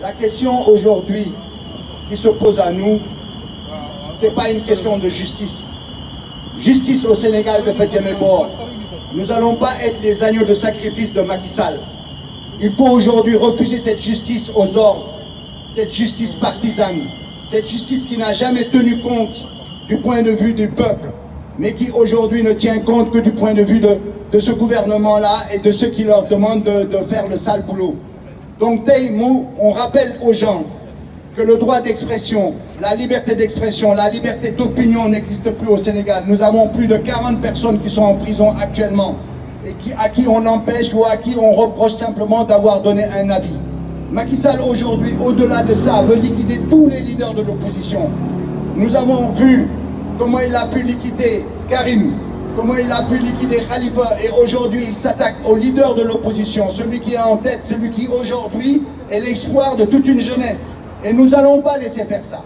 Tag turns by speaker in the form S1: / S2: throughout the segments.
S1: La question aujourd'hui qui se pose à nous, ce n'est pas une question de justice. Justice au Sénégal de Fadjamé Bor. Nous n'allons pas être les agneaux de sacrifice de Macky Sall. Il faut aujourd'hui refuser cette justice aux ordres, cette justice partisane, cette justice qui n'a jamais tenu compte du point de vue du peuple, mais qui aujourd'hui ne tient compte que du point de vue de ce gouvernement-là et de ceux qui leur demandent de faire le sale boulot. Donc, on rappelle aux gens que le droit d'expression, la liberté d'expression, la liberté d'opinion n'existe plus au Sénégal. Nous avons plus de 40 personnes qui sont en prison actuellement et à qui on empêche ou à qui on reproche simplement d'avoir donné un avis. Macky Sall aujourd'hui, au-delà de ça, veut liquider tous les leaders de l'opposition. Nous avons vu comment il a pu liquider Karim, comment il a pu liquider Khalifa, et aujourd'hui il s'attaque au leader de l'opposition, celui qui est en tête, celui qui aujourd'hui est l'espoir de toute une jeunesse. Et nous n'allons pas laisser faire ça.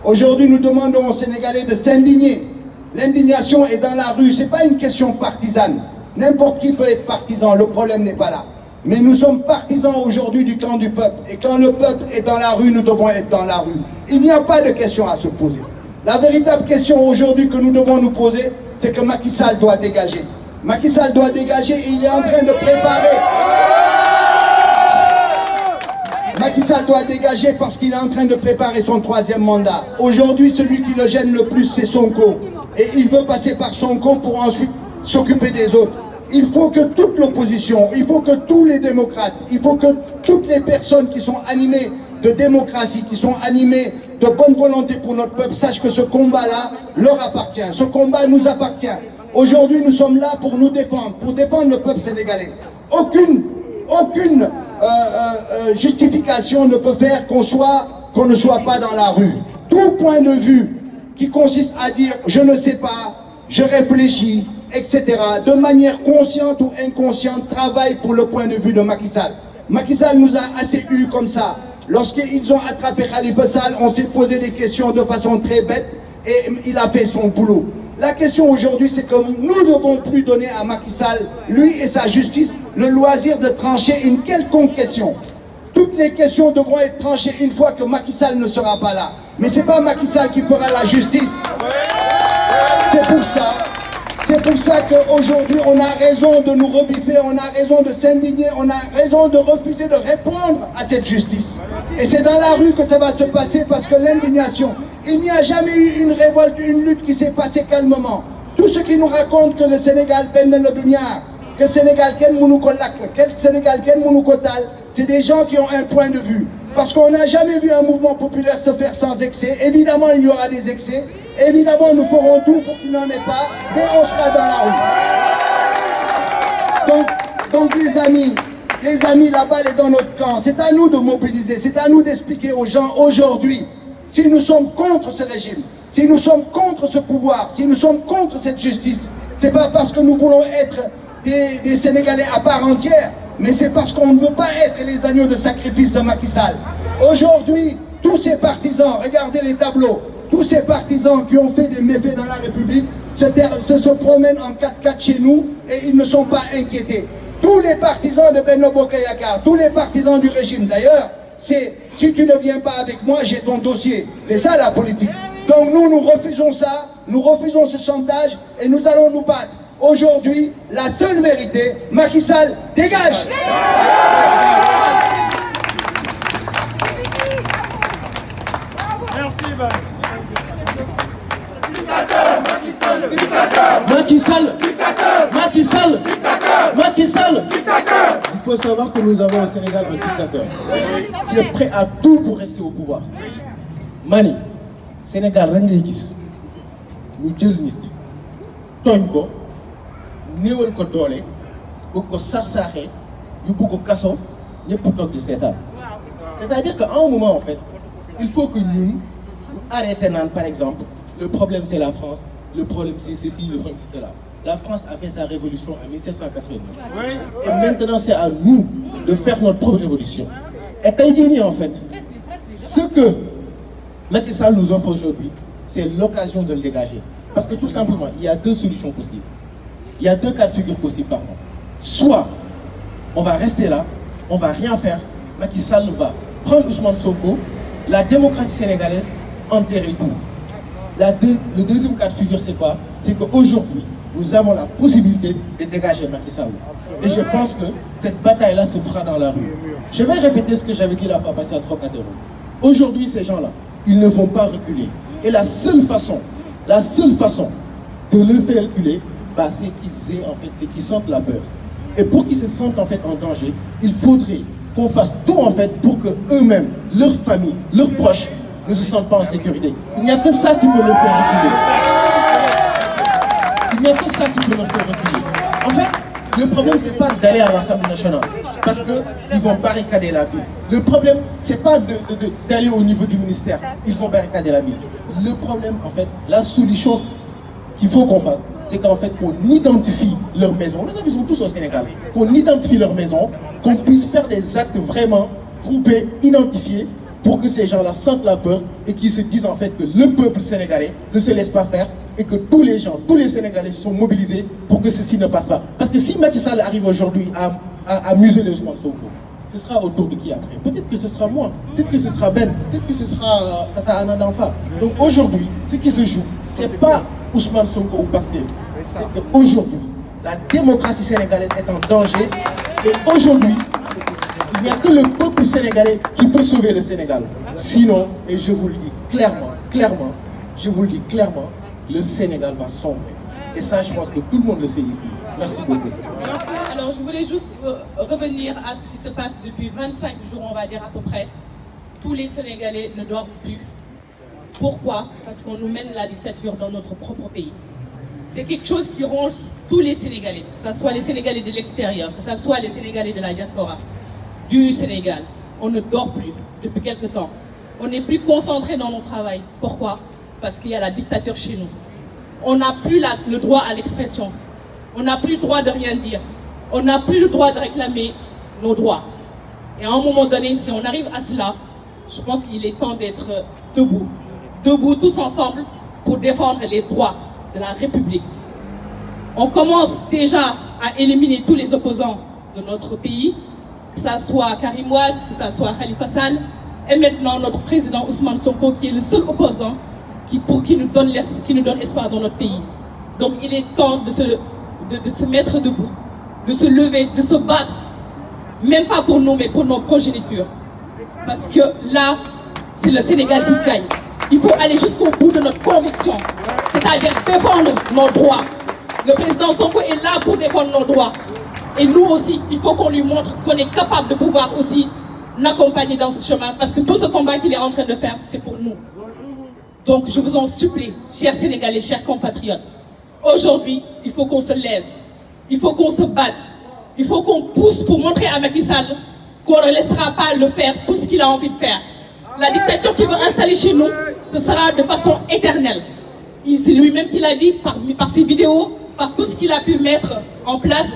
S1: Aujourd'hui nous demandons aux Sénégalais de s'indigner. L'indignation est dans la rue, ce n'est pas une question partisane. N'importe qui peut être partisan, le problème n'est pas là. Mais nous sommes partisans aujourd'hui du camp du peuple. Et quand le peuple est dans la rue, nous devons être dans la rue. Il n'y a pas de question à se poser. La véritable question aujourd'hui que nous devons nous poser, c'est que Macky Sall doit dégager. Macky Sall doit dégager et il est en train de préparer. Macky Sall doit dégager parce qu'il est en train de préparer son 3e mandat. Aujourd'hui, celui qui le gêne le plus, c'est Sonko. Et il veut passer par Sonko pour ensuite s'occuper des autres. Il faut que toute l'opposition, il faut que tous les démocrates, il faut que toutes les personnes qui sont animées de démocratie, qui sont animées de bonne volonté pour notre peuple, sachent que ce combat-là leur appartient. Ce combat nous appartient. Aujourd'hui, nous sommes là pour nous défendre, pour défendre le peuple sénégalais. Aucune justification ne peut faire qu'on ne soit pas dans la rue. Tout point de vue qui consiste à dire « je ne sais pas, je réfléchis », etc., de manière consciente ou inconsciente, travaille pour le point de vue de Macky Sall. Macky Sall nous a assez eu comme ça. Lorsqu'ils ont attrapé Khalifa Sall, on s'est posé des questions de façon très bête et il a fait son boulot. La question aujourd'hui, c'est que nous ne devons plus donner à Macky Sall, lui et sa justice, le loisir de trancher une quelconque question. Toutes les questions devront être tranchées une fois que Macky Sall ne sera pas là. Mais ce n'est pas Macky Sall qui fera la justice. C'est pour ça qu'aujourd'hui, on a raison de nous rebiffer, on a raison de s'indigner, on a raison de refuser de répondre à cette justice. Et c'est dans la rue que ça va se passer parce que l'indignation, il n'y a jamais eu une révolte, une lutte qui s'est passée calmement. Tous ceux qui nous racontent que le Sénégal peine le dunyar, que le Sénégal ken mounou lak, que le Sénégal ken mounou tal, c'est des gens qui ont un point de vue. Parce qu'on n'a jamais vu un mouvement populaire se faire sans excès. Évidemment, il y aura des excès. Évidemment, nous ferons tout pour qu'il n'en ait pas, mais on sera dans la rue. Donc les amis, la balle est dans notre camp. C'est à nous de mobiliser, c'est à nous d'expliquer aux gens aujourd'hui, si nous sommes contre ce régime, si nous sommes contre ce pouvoir, si nous sommes contre cette justice, c'est pas parce que nous voulons être des Sénégalais à part entière, mais c'est parce qu'on ne veut pas être les agneaux de sacrifice de Macky Sall. Aujourd'hui, tous ces partisans, regardez les tableaux, tous ces partisans qui ont fait des méfaits dans la République se promènent en 4x4 chez nous et ils ne sont pas inquiétés. Tous les partisans de Benno Bokk Yakaar, tous les partisans du régime d'ailleurs, c'est si tu ne viens pas avec moi, j'ai ton dossier. C'est ça la politique. Donc nous refusons ça, nous refusons ce chantage et nous allons nous battre. Aujourd'hui, la seule vérité, Macky Sall, dégage!
S2: Merci, Ivan.
S3: Macky Sall, Macky Sall, Macky Sall. Il faut savoir que nous avons au Sénégal un dictateur qui est prêt à tout pour rester au pouvoir. Mani, Sénégal rek ngay gis ñu jël nit tooñ ko néewal ko doole bëgg ko sax-saaxee yu bëgg ko kaso ñëpp toog di seetaan. C'est-à-dire qu'à un moment en fait, il faut que nous arrêtions naan par exemple le problème c'est la France, le problème c'est ceci, le problème c'est cela. La France a fait sa révolution en 1789. Et maintenant c'est à nous de faire notre propre révolution. Et Taïdini en fait, ce que Macky Sall nous offre aujourd'hui, c'est l'occasion de le dégager. Parce que tout simplement, il y a deux solutions possibles. il y a 2 cas de figure possibles, pardon. Soit on va rester là, on va rien faire, Macky Sall va prendre Ousmane Sonko, la démocratie sénégalaise, enterrer tout. Le deuxième cas de figure, c'est quoi? C'est qu'aujourd'hui, nous avons la possibilité de dégager Macky Sall. Et je pense que cette bataille-là se fera dans la rue. Je vais répéter ce que j'avais dit la fois passée à Trocadéro. Aujourd'hui, ces gens-là, ils ne vont pas reculer. Et la seule façon de le faire reculer, bah, c'est qu'ils sentent la peur. Et pour qu'ils se sentent en fait en danger, il faudrait qu'on fasse tout en fait pour que eux-mêmes, leurs familles, leurs proches ne se sentent pas en sécurité. Il n'y a que ça qui peut leur faire reculer. Il n'y a que ça qui peut leur faire reculer. En fait, le problème c'est pas d'aller à l'Assemblée nationale parce qu'ils vont barricader la ville. Le problème c'est pas d'aller au niveau du ministère, ils vont barricader la ville. Le problème en fait, la solution qu'il faut qu'on fasse, c'est qu'en fait qu'on identifie leurs maisons, mais ça ils sont tous au Sénégal, qu'on identifie leurs maisons, qu'on puisse faire des actes vraiment groupés, identifiés, pour que ces gens-là sentent la peur et qu'ils se disent en fait que le peuple sénégalais ne se laisse pas faire et que tous les gens, tous les Sénégalais sont mobilisés pour que ceci ne passe pas. Parce que si Macky Sall arrive aujourd'hui à museler Ousmane Sonko, ce sera autour de qui après? Peut-être que ce sera moi, peut-être que ce sera Ben, peut-être que ce sera Tata Anna Danfa. Donc aujourd'hui, ce qui se joue, c'est pas Ousmane Sonko ou Pastef, c'est qu'aujourd'hui, la démocratie sénégalaise est en danger et aujourd'hui, il n'y a que le peuple sénégalais qui peut sauver le Sénégal. Sinon, et je vous le dis clairement, je vous le dis clairement, le Sénégal va sombrer. Et ça, je pense que tout le monde le sait ici. Merci beaucoup.
S2: Alors, je voulais juste revenir à ce qui se passe depuis 25 jours, on va dire à peu près. Tous les Sénégalais ne dorment plus. Pourquoi? Parce qu'on nous mène la dictature dans notre propre pays. C'est quelque chose qui ronge tous les Sénégalais, que ce soit les Sénégalais de l'extérieur, que ce soit les Sénégalais de la diaspora du Sénégal. On ne dort plus depuis quelque temps. On n'est plus concentré dans notre travail. Pourquoi? Parce qu'il y a la dictature chez nous. On n'a plus le droit à l'expression. On n'a plus le droit de rien dire. On n'a plus le droit de réclamer nos droits. Et à un moment donné, si on arrive à cela, je pense qu'il est temps d'être debout. Debout tous ensemble pour défendre les droits de la République. On commence déjà à éliminer tous les opposants de notre pays, que ce soit Karim Wade, que ce soit Khalifa Sall, et maintenant notre président Ousmane Sonko qui est le seul opposant qui nous donne espoir dans notre pays. Donc il est temps de se mettre debout, de se lever, de se battre, même pas pour nous, mais pour nos progénitures. Parce que là, c'est le Sénégal qui gagne. Il faut aller jusqu'au bout de notre conviction, c'est-à-dire défendre nos droits. Le président Sonko est là pour défendre nos droits. Et nous aussi, il faut qu'on lui montre qu'on est capable de pouvoir aussi l'accompagner dans ce chemin. Parce que tout ce combat qu'il est en train de faire, c'est pour nous. Donc je vous en supplie, chers Sénégalais, chers compatriotes. Aujourd'hui, il faut qu'on se lève. Il faut qu'on se batte. Il faut qu'on pousse pour montrer à Macky Sall qu'on ne laissera pas le faire tout ce qu'il a envie de faire. La dictature qu'il veut installer chez nous, ce sera de façon éternelle. C'est lui-même qui l'a dit par ses vidéos, par tout ce qu'il a pu mettre en place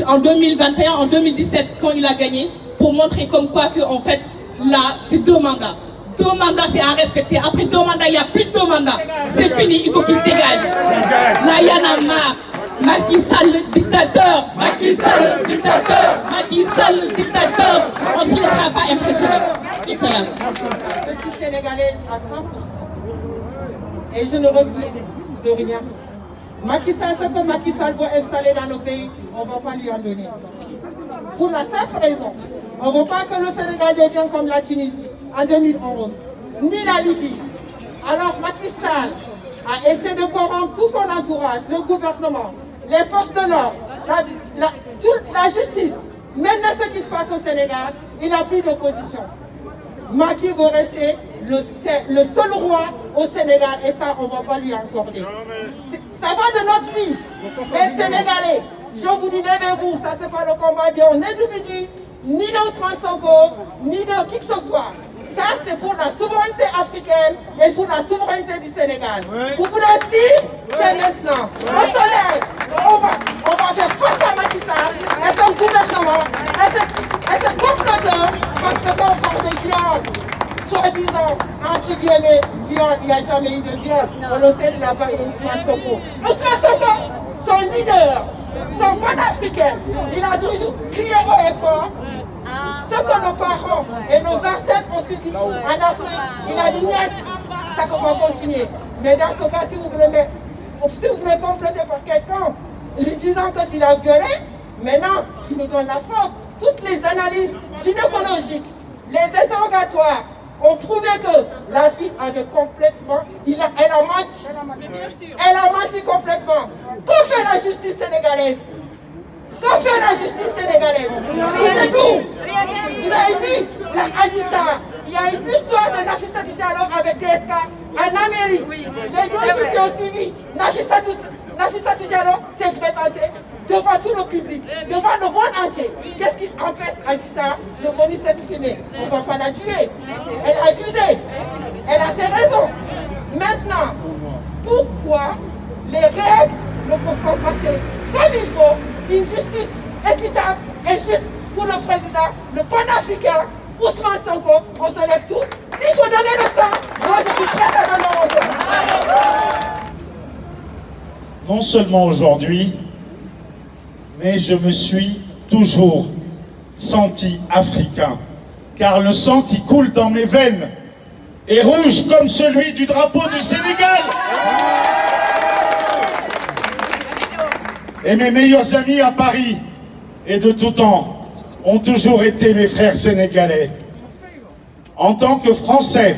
S2: en 2021, en 2017, quand il a gagné, pour montrer comme quoi que, en fait, là, c'est 2 mandats. 2 mandats, c'est à respecter. Après 2 mandats, il n'y a plus de 2 mandats. C'est fini, il faut qu'il dégage. Là, il y en a marre. Macky Sall, dictateur. Macky Sall, dictateur. Macky Sall, dictateur. On ne se laissera pas impressionner. C'est cela.
S4: Je suis sénégalaise à 100%. Et je ne recule de rien. Macky Sall, ce que Macky Sall veut installer dans nos pays, on ne va pas lui en donner. Pour la simple raison, on ne veut pas que le Sénégal devienne comme la Tunisie en 2011, ni la Libye. Alors Macky Sall a essayé de corrompre tout son entourage, le gouvernement, les forces de l'ordre, la justice. Maintenant, ce qui se passe au Sénégal, il n'a plus d'opposition. Macky veut rester le seul roi au Sénégal et ça, on ne va pas lui accorder. Ça va de notre vie. Les Sénégalais, je vous dis, levez-vous, ça c'est pas le combat d'un individu, ni d'Ousmane Sonko, ni de qui que ce soit. Ça c'est pour la souveraineté africaine et pour la souveraineté du Sénégal. Vous voulez être libre? C'est maintenant. Au soleil, on va faire face à Macky Sall et son gouvernement et ses comploteurs parce que quand on parle de viol, soi-disant, entre guillemets, viol, il n'y a jamais eu de viol. On le sait de la part de Ousmane Sonko. Ousmane Sonko, son leader, son panafricain, il a toujours crié haut et fort ce que nos parents et nos ancêtres ont subi en Afrique. Il a dit net, ça va continuer. Mais dans ce cas, si vous voulez compléter par quelqu'un, lui disant que s'il a violé, maintenant, il nous donne la preuve. Toutes les analyses gynécologiques, les interrogatoires ont prouvé que la fille avait complètement, elle a menti. Elle a menti complètement. Que fait la justice sénégalaise? Que fait la justice sénégalaise? Vous avez vu la Hadissa? Il y a une histoire de Nafissatou Diallo avec DSK en Amérique. Les deux qui ont suivi, Nafissatou Diallo s'est présentée devant tout le public, devant le monde entier. Qu'est-ce qui empêche Hadissa de venir s'exprimer? On ne va pas la tuer. Elle est accusée. Elle a ses raisons. Maintenant, pourquoi les règles ne peuvent pas passer comme il faut? Une justice équitable et juste pour le président, le panafricain, Ousmane Sonko, on se lève tous. S'il faut donner le sang, moi je suis prête à donner mon sang.
S5: Non seulement aujourd'hui, mais je me suis toujours senti africain, car le sang qui coule dans mes veines est rouge comme celui du drapeau du Sénégal. Et mes meilleurs amis à Paris et de tout temps ont toujours été mes frères sénégalais. En tant que Français,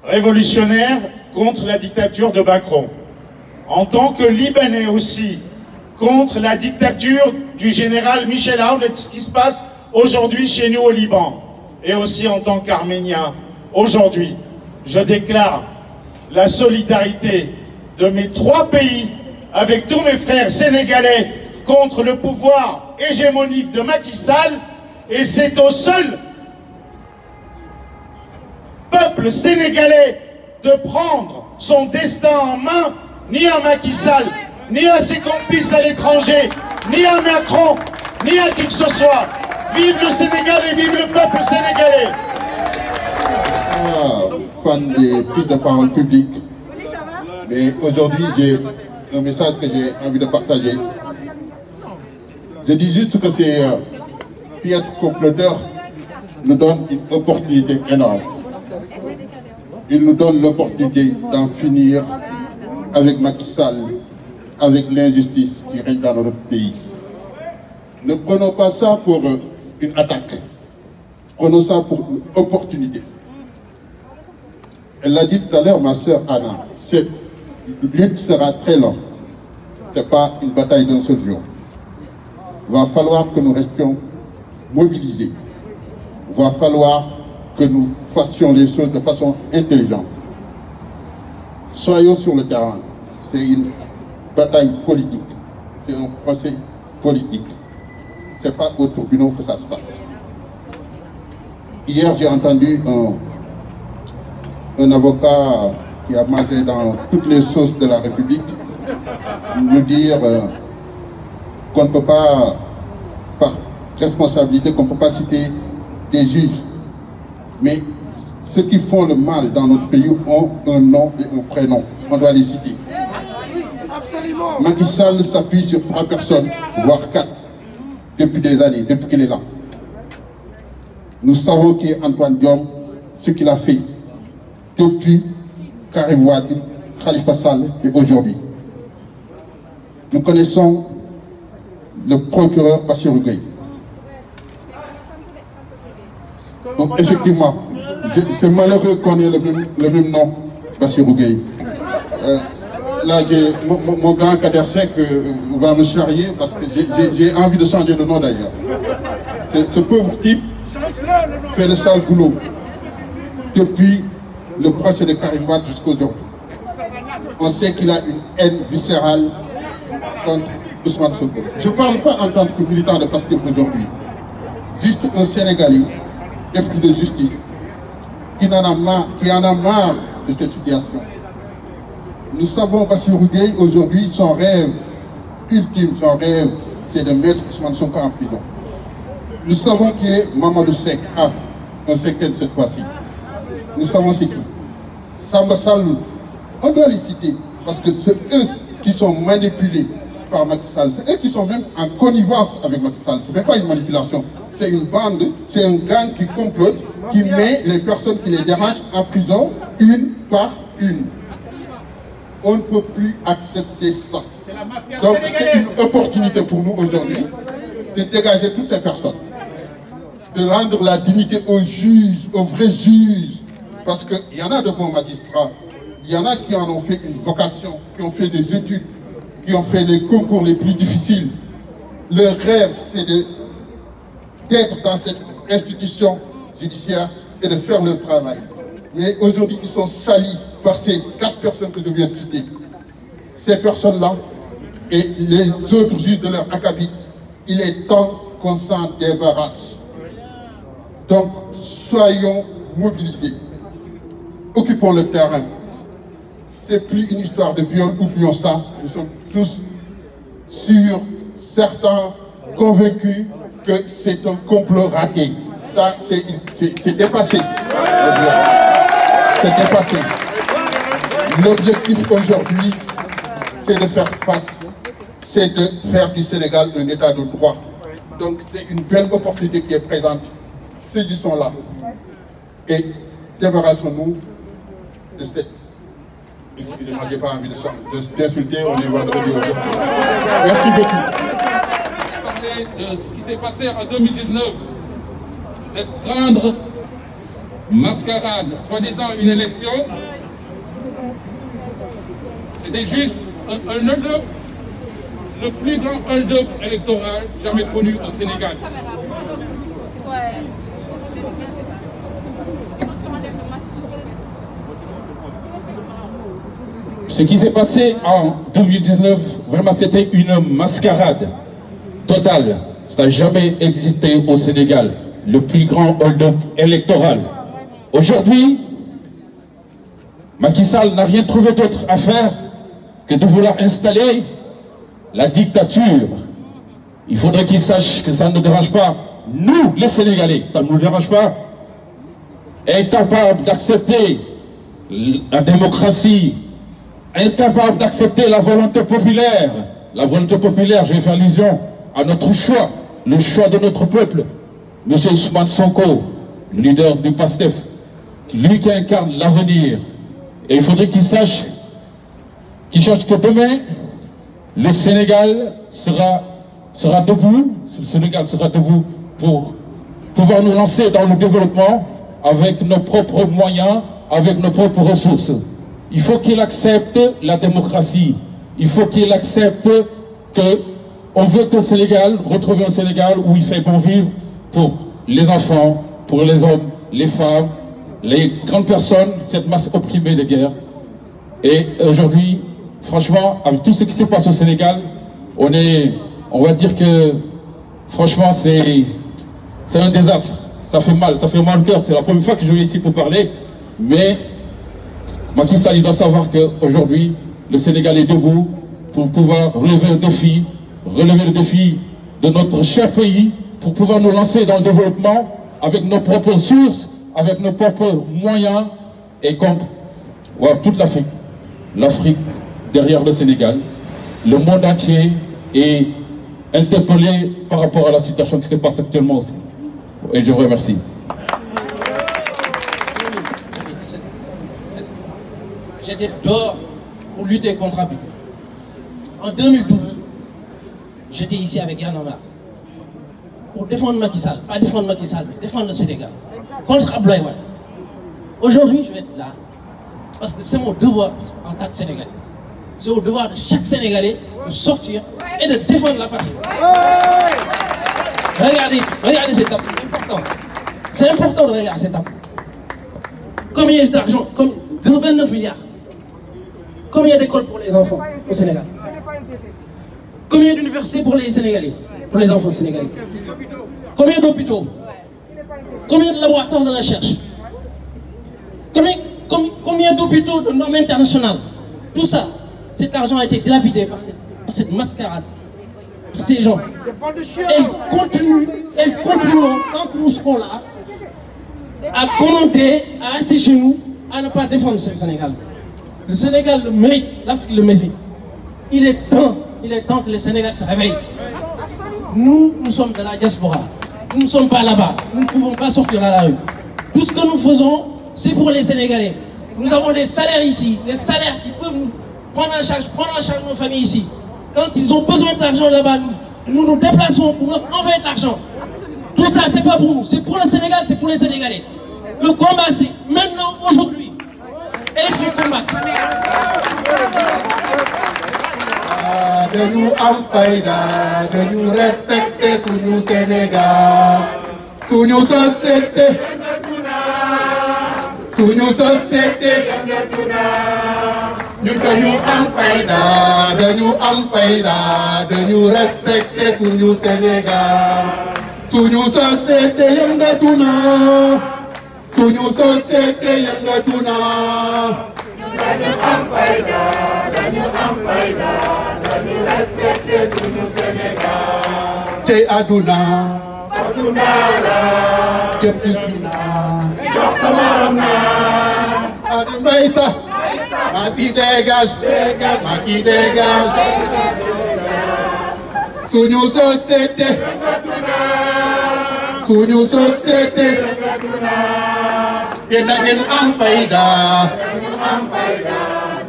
S5: révolutionnaire contre la dictature de Macron, en tant que Libanais aussi, contre la dictature du général Michel Aoun et ce qui se passe aujourd'hui chez nous au Liban, et aussi en tant qu'Arménien, aujourd'hui, je déclare la solidarité de mes trois pays avec tous mes frères sénégalais contre le pouvoir hégémonique de Macky Sall, et c'est au seul peuple sénégalais de prendre son destin en main, ni à Macky Sall, ni à ses complices à l'étranger, ni à Macron, ni à qui que ce soit. Vive le Sénégal et vive le peuple sénégalais.
S6: Fan des prises de parole publiques, mais aujourd'hui j'ai un message que j'ai envie de partager. Je dis juste que ces piètres comploteurs nous donnent une opportunité énorme. Ils nous donnent l'opportunité d'en finir avec Macky Sall, avec l'injustice qui règne dans notre pays. Ne prenons pas ça pour une attaque. Prenons ça pour une opportunité. Elle l'a dit tout à l'heure, ma sœur Anna, cette lutte sera très longue. Ce n'est pas une bataille d'un seul jour. Il va falloir que nous restions mobilisés. Il va falloir que nous fassions les choses de façon intelligente. Soyons sur le terrain. C'est une bataille politique. C'est un procès politique. Ce n'est pas au tribunal que ça se passe. Hier, j'ai entendu un avocat qui a mangé dans toutes les sauces de la République nous dire qu'on ne peut pas, par responsabilité, qu'on ne peut pas citer des juges. Mais ceux qui font le mal dans notre pays ont un nom et un prénom. On doit les citer. Macky Sall s'appuie sur 3 personnes, voire 4, depuis des années, depuis qu'il est là. Nous savons qui est Antoine Diome, ce qu'il a fait depuis Karim Wade, Khalifa Sall et aujourd'hui. Nous connaissons le procureur Bassirou Gueye. Donc effectivement, c'est malheureux qu'on ait le même nom, Bassirou Gueye. Là, mon grand Kader Seck va me charrier parce que j'ai envie de changer de nom d'ailleurs. Ce pauvre type fait le sale boulot depuis le procès de Karim Wade jusqu'à aujourd'hui. On sait qu'il a une haine viscérale contre Ousmane Sonko. Je ne parle pas en tant que militant de Pastef aujourd'hui. Juste un Sénégalais épris de justice qui en a marre de cette situation. Nous savons Bassirou Gueye aujourd'hui, son rêve ultime, son rêve, c'est de mettre Ousmane Sonko en prison. Nous savons qui est Mamadou Seck, un Seckène cette fois-ci. Nous savons c'est qui. Samba Saloum, on doit les citer parce que c'est eux qui sont manipulés par Macky Sall, et qui sont même en connivence avec Macky Sall. Ce n'est pas une manipulation, c'est une bande, c'est un gang qui complote, qui met les personnes qui les dérangent en prison, une par une. On ne peut plus accepter ça. Donc c'est une opportunité pour nous aujourd'hui de dégager toutes ces personnes, de rendre la dignité aux juges, aux vrais juges, parce qu'il y en a de bons magistrats, il y en a qui en ont fait une vocation, qui ont fait des études, qui ont fait les concours les plus difficiles. Leur rêve, c'est d'être dans cette institution judiciaire et de faire leur travail. Mais aujourd'hui, ils sont salis par ces 4 personnes que je viens de citer. Ces personnes-là et les autres juges de leur acabit, il est temps qu'on s'en débarrasse. Donc, soyons mobilisés. Occupons le terrain. C'est plus une histoire de viol, oublions ça. Nous sommes tous sûrs, certains, convaincus que c'est un complot raté. Ça, c'est dépassé. C'est dépassé. L'objectif aujourd'hui, c'est de faire face, c'est de faire du Sénégal un état de droit. Donc c'est une belle opportunité qui est présente. Saisissons-la et débarrassons-nous de cette... Excusez-moi, je n'ai pas envie d'insulter, on est vendredi aujourd'hui. Merci beaucoup.
S7: Parler de ce qui s'est passé en 2019, cette grande mascarade, soi-disant une élection, c'était juste un hold-up, le plus grand hold-up électoral jamais connu au Sénégal. Ce qui s'est passé en 2019, vraiment c'était une mascarade totale. Ça n'a jamais existé au Sénégal, le plus grand hold-up électoral. Aujourd'hui, Macky Sall n'a rien trouvé d'autre à faire que de vouloir installer la dictature. Il faudrait qu'il sache que ça ne dérange pas nous, les Sénégalais, ça ne nous dérange pas. Incapable d'accepter la démocratie, incapable d'accepter la volonté populaire. La volonté populaire, je vais faire allusion à notre choix, le choix de notre peuple. M. Ousmane Sonko, le leader du PASTEF, lui qui incarne l'avenir. Et il faudrait qu'il sache que demain, le Sénégal sera debout, le Sénégal sera debout pour pouvoir nous lancer dans le développement avec nos propres moyens, avec nos propres ressources. Il faut qu'il accepte la démocratie. Il faut qu'il accepte qu'on veut que le Sénégal, retrouver un Sénégal où il fait bon vivre pour les enfants, pour les hommes, les femmes, les grandes personnes, cette masse opprimée de guerre. Et aujourd'hui, franchement, avec tout ce qui se passe au Sénégal, on va dire que, franchement, c'est un désastre. Ça fait mal au cœur. C'est la première fois que je viens ici pour parler. Mais Macky Sall, il doit savoir qu'aujourd'hui, le Sénégal est debout pour pouvoir relever le défi de notre cher pays, pour pouvoir nous lancer dans le développement avec nos propres ressources, avec nos propres moyens, et comme toute l'Afrique derrière le Sénégal, le monde entier est interpellé par rapport à la situation qui se passe actuellement. Et je vous remercie.
S3: J'étais dehors pour lutter contre Abidou. En 2012, j'étais ici avec Yann Omar pour défendre Macky Sall, pas défendre Macky Sall, mais défendre le Sénégal, contre Abdoulaye Wade. Aujourd'hui, je vais être là, parce que c'est mon devoir en tant que Sénégalais. C'est au devoir de chaque Sénégalais de sortir et de défendre la patrie. Regardez cette table, c'est important. C'est important de regarder cette table. Combien d'argent, comme 29 milliards. Combien d'écoles pour les enfants au Sénégal? Combien d'universités pour les Sénégalais, pour les enfants sénégalais? Combien d'hôpitaux? Combien de laboratoires de recherche? Combien d'hôpitaux de normes internationales? Tout ça, cet argent a été dilapidé par cette mascarade, par ces gens. Elles continueront tant que nous serons là à commenter, à rester chez nous, à ne pas défendre ce Sénégal. Le Sénégal le mérite, l'Afrique le mérite.
S8: Il est temps que le Sénégal se réveille. Nous sommes de la diaspora. Nous ne sommes pas là-bas. Nous ne pouvons pas sortir à la rue. Tout ce que nous faisons, c'est pour les Sénégalais. Nous avons des salaires ici, des salaires qui peuvent nous prendre en charge nos familles ici. Quand ils ont besoin d'argent là-bas, nous nous déplaçons pour leur envoyer de l'argent. Tout ça, c'est pas pour nous. C'est pour le Sénégal, c'est pour les Sénégalais. Le combat, c'est maintenant, aujourd'hui. Et il faut combattre.
S3: De nous am fayda, de nous respecter sous nous Sénégal, sous nos sociétés, sous nos sociétés. Nous de nous am fayda, de nous respecter sous nous Sénégal, sous nos sociétés yangatuna, sous nos sociétés yangatuna. Dañu am fayda, dañu respecter sunu Sénégal. Cey aduna la, cey piscina, jox sa morom na. Adi Maysa, Macky dégage, Macky dégage. Sunu société, yéen da ngeen am fayda.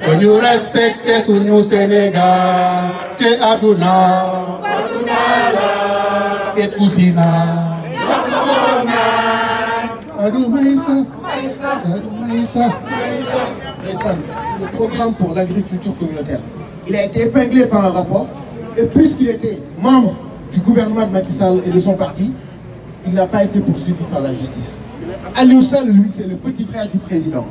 S3: Dañu respecter sunu Sénégal. Ci aduna la, te kusina. Adu Maysa. Le programme pour l'agriculture communautaire, il a été épinglé par un rapport. Et puisqu'il était membre du gouvernement de Macky Sall et de son parti, il n'a pas été poursuivi par la justice. Aliou Sall, lui, c'est le petit frère du président,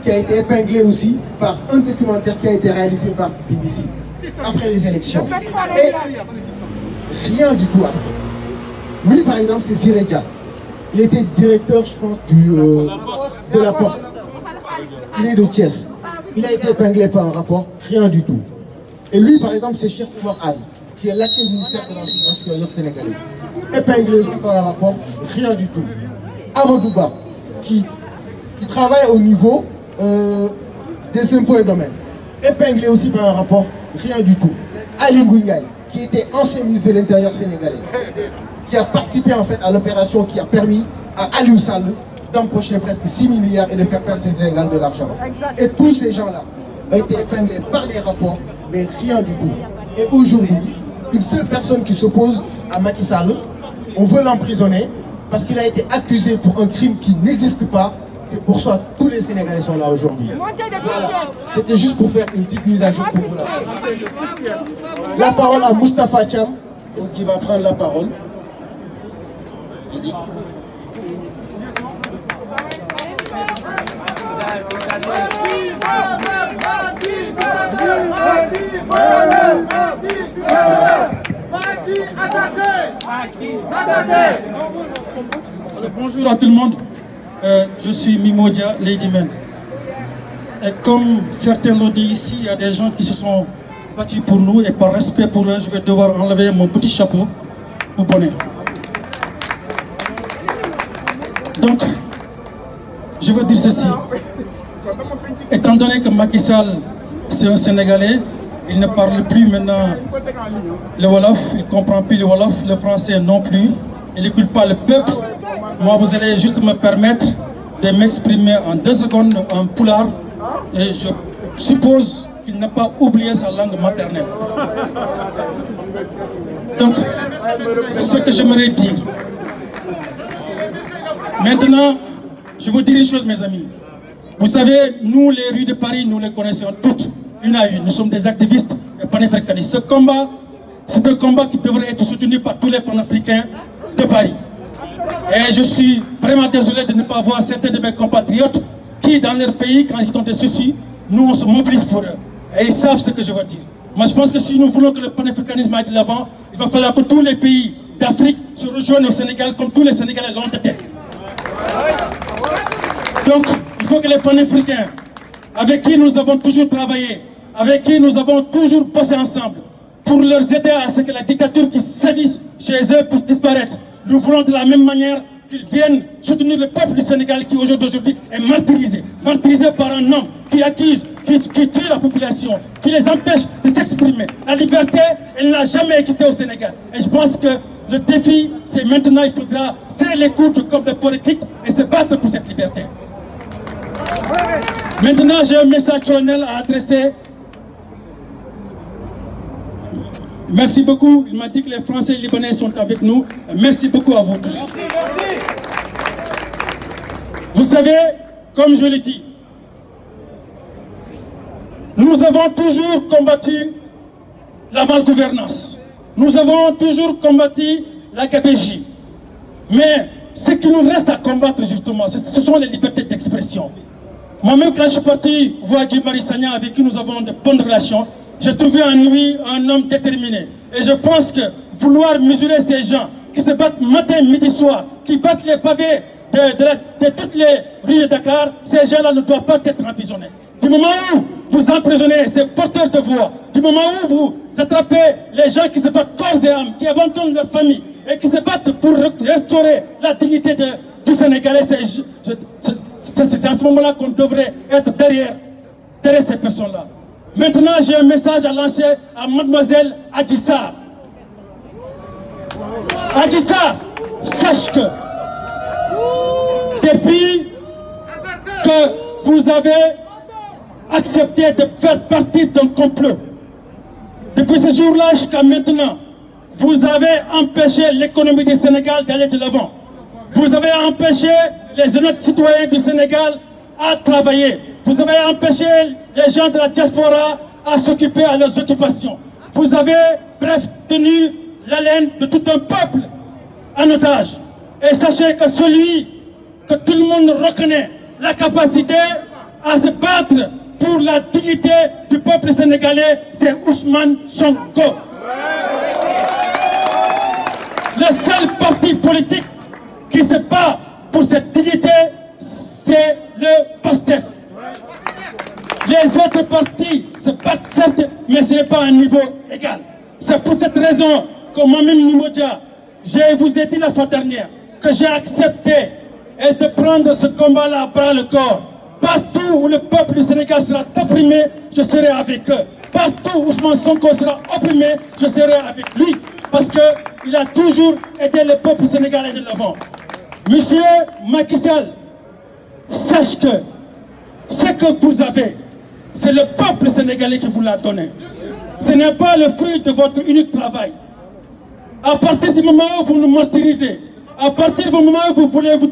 S3: qui a été épinglé aussi par un documentaire qui a été réalisé par BBC après les élections. Et rien du tout après. Lui, par exemple, c'est Sirédia. Il était directeur, je pense, de la Poste. Il est de Thiès. Il a été épinglé par un rapport, rien du tout. Et lui, par exemple, c'est Cheikh Oumar Anne, qui est l'actuel ministère de l'enseignement supérieur sénégalais. Épinglé aussi par un rapport, rien du tout. Amadouba, qui travaille au niveau des impôts et domaines. Épinglé aussi par un rapport, rien du tout. Ali Ngouille, qui était ancien ministre de l'Intérieur sénégalais, qui a participé en fait à l'opération qui a permis à Aliou Sall d'empocher presque 6 milliards et de faire perdre au Sénégal de l'argent. Et tous ces gens-là ont été épinglés par des rapports, mais rien du tout. Et aujourd'hui, une seule personne qui s'oppose à Macky Sall, on veut l'emprisonner parce qu'il a été accusé pour un crime qui n'existe pas. C'est pour ça que tous les Sénégalais sont là aujourd'hui. Voilà. C'était juste pour faire une petite mise à jour pour vous. La parole à Moustapha Thiam, qui va prendre la parole. Vas-y.
S9: Bonjour à tout le monde. Je suis Mimodia Ladyman. Et comme certains l'ont dit ici, il y a des gens qui se sont battus pour nous et par respect pour eux, je vais devoir enlever mon petit chapeau au bonnet. Donc, je veux dire ceci. Étant donné que Macky Sall, c'est un Sénégalais, il ne parle plus maintenant le Wolof, il ne comprend plus le Wolof, le français non plus, il n'écoute pas le peuple. Moi, vous allez juste me permettre de m'exprimer en 2 secondes en pulaar et je suppose qu'il n'a pas oublié sa langue maternelle. Donc, ce que j'aimerais dire. Maintenant, je vous dire une chose, mes amis. Vous savez, nous, les rues de Paris, nous les connaissons toutes, une à une. Nous sommes des activistes et panafricanistes. Ce combat, c'est un combat qui devrait être soutenu par tous les panafricains de Paris. Et je suis vraiment désolé de ne pas voir certains de mes compatriotes qui, dans leur pays, quand ils ont des soucis, nous, on se mobilise pour eux. Et ils savent ce que je veux dire. Moi, je pense que si nous voulons que le panafricanisme aille de l'avant, il va falloir que tous les pays d'Afrique se rejoignent au Sénégal, comme tous les Sénégalais l'ont été. Donc, il faut que les panafricains, avec qui nous avons toujours travaillé, avec qui nous avons toujours bossé ensemble, pour leur aider à ce que la dictature qui sévisse chez eux puisse disparaître. Nous voulons de la même manière qu'ils viennent soutenir le peuple du Sénégal qui aujourd'hui est martyrisé par un homme qui accuse, qui tuent la population, qui les empêchent de s'exprimer. La liberté, elle n'a jamais existé au Sénégal. Et je pense que le défi, c'est maintenant, il faudra serrer les coudes comme des politiques et se battre pour cette liberté. Maintenant, j'ai un message solennel à adresser. Merci beaucoup. Il m'a dit que les Français et les Libanais sont avec nous. Merci beaucoup à vous tous. Vous savez, comme je l'ai dit, nous avons toujours combattu la malgouvernance. Nous avons toujours combattu la gabegie. Mais ce qui nous reste à combattre justement, ce sont les libertés d'expression. Moi-même, quand je suis parti voir Guy Marius Sagna, avec qui nous avons de bonnes relations, j'ai trouvé en lui un homme déterminé. Et je pense que vouloir mesurer ces gens qui se battent matin, midi, soir, qui battent les pavés de toutes les rues de Dakar, ces gens-là ne doivent pas être emprisonnés. Du moment où vous emprisonnez ces porteurs de voix, du moment où vous attrapez les gens qui se battent corps et âme, qui abandonnent leur famille et qui se battent pour restaurer la dignité du Sénégalais, c'est à ce moment-là qu'on devrait être derrière ces personnes-là. Maintenant, j'ai un message à lancer à mademoiselle Adji Sarr. Adji Sarr, sache que depuis que vous avez accepté de faire partie d'un complot, depuis ce jour-là jusqu'à maintenant, vous avez empêché l'économie du Sénégal d'aller de l'avant. Vous avez empêché les honnêtes citoyens du Sénégal à travailler. Vous avez empêché les gens de la diaspora à s'occuper à leurs occupations. Vous avez, bref, tenu l'haleine de tout un peuple en otage. Et sachez que celui que tout le monde reconnaît la capacité à se battre pour la dignité du peuple sénégalais, c'est Ousmane Sonko. Le seul parti politique qui se bat pour cette dignité, c'est le PASTEF. Les autres partis se battent certes, mais ce n'est pas un niveau égal. C'est pour cette raison que moi-même, Nimodia, je vous ai dit la fois dernière que j'ai accepté de prendre ce combat-là à bras le corps. Partout où le peuple du Sénégal sera opprimé, je serai avec eux. Partout où Ousmane Sonko sera opprimé, je serai avec lui. Parce qu'il a toujours aidé le peuple sénégalais de l'avant. Monsieur Macky Sall, sache que ce que vous avez, c'est le peuple sénégalais qui vous l'a donné. Ce n'est pas le fruit de votre unique travail. À partir du moment où vous nous martyrisez, à partir du moment où vous voulez vous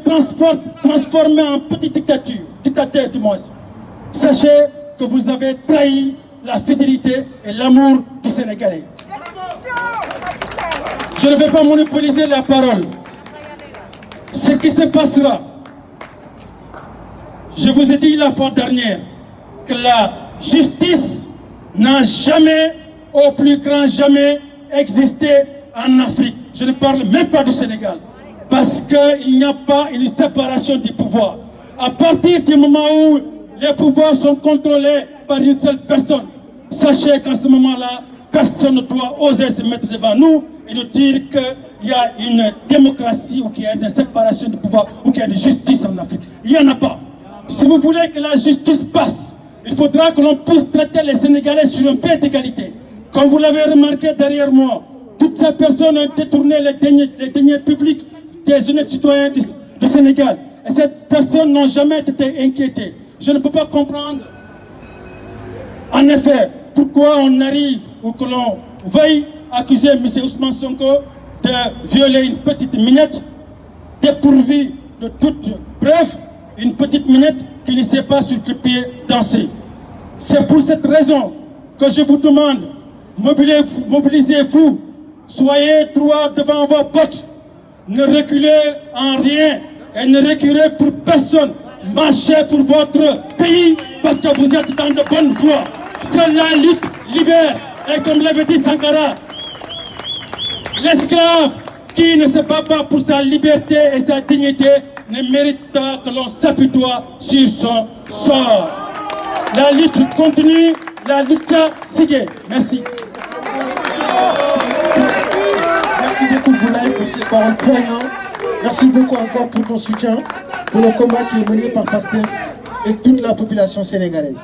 S9: transformer en petite dictateur du moins, sachez que vous avez trahi la fidélité et l'amour du Sénégalais. Je ne vais pas monopoliser la parole. Ce qui se passera, je vous ai dit la fois dernière que la justice n'a jamais, au plus grand jamais, existé en Afrique. Je ne parle même pas du Sénégal. Parce qu'il n'y a pas une séparation du pouvoir. À partir du moment où les pouvoirs sont contrôlés par une seule personne, sachez qu'en ce moment-là, personne ne doit oser se mettre devant nous et nous dire qu'il y a une démocratie ou qu'il y a une séparation du pouvoir ou qu'il y a une justice en Afrique. Il n'y en a pas. Si vous voulez que la justice passe, il faudra que l'on puisse traiter les Sénégalais sur un pied d'égalité. Comme vous l'avez remarqué derrière moi, toutes ces personnes ont détourné les deniers publics des honnêtes citoyens du Sénégal. Et ces personnes n'ont jamais été inquiétées. Je ne peux pas comprendre, en effet, pourquoi on arrive ou que l'on veuille accuser M. Ousmane Sonko de violer une petite minette dépourvue de toute preuve, une petite minette qui ne sait pas sur quel pied danser. C'est pour cette raison que je vous demande, mobilisez-vous, soyez droit devant vos potes, ne reculez en rien et ne reculez pour personne. Marchez pour votre pays parce que vous êtes dans de bonnes voies. Seule la lutte libère. Et comme l'avait dit Sankara, l'esclave qui ne se bat pas pour sa liberté et sa dignité ne mérite pas que l'on s'apitoie sur son sort. La lutte continue, la lutte sigue. Merci.
S3: Merci beaucoup Boulaye pour ces paroles poignantes. Merci beaucoup encore pour ton soutien, pour le combat qui est mené par PASTEF et toute la population sénégalaise.